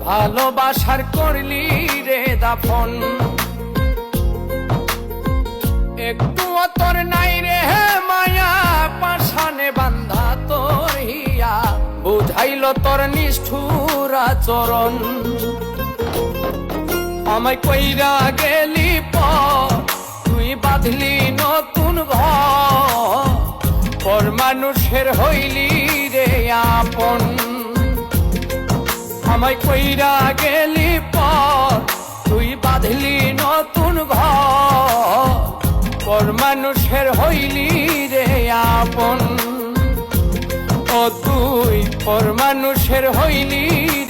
ভালোবাসার করলি রে দাফন। একটুও তোর নাই রে মায়া, পাশানে বান্ধা তোর হিয়া, বুঝাইল তোর নিষ্ঠুর আচরণ। আমায় কইরা গেলি পর, তুই বাঁধলি নতুন ঘর, পর মানুষের হইলি রে আপন। আমায় কইরা গেলি পর, তুই বাঁধলি নতুন ঘর, পর মানুষের হইলি রে আপন। ও তুই পর মানুষের হইলি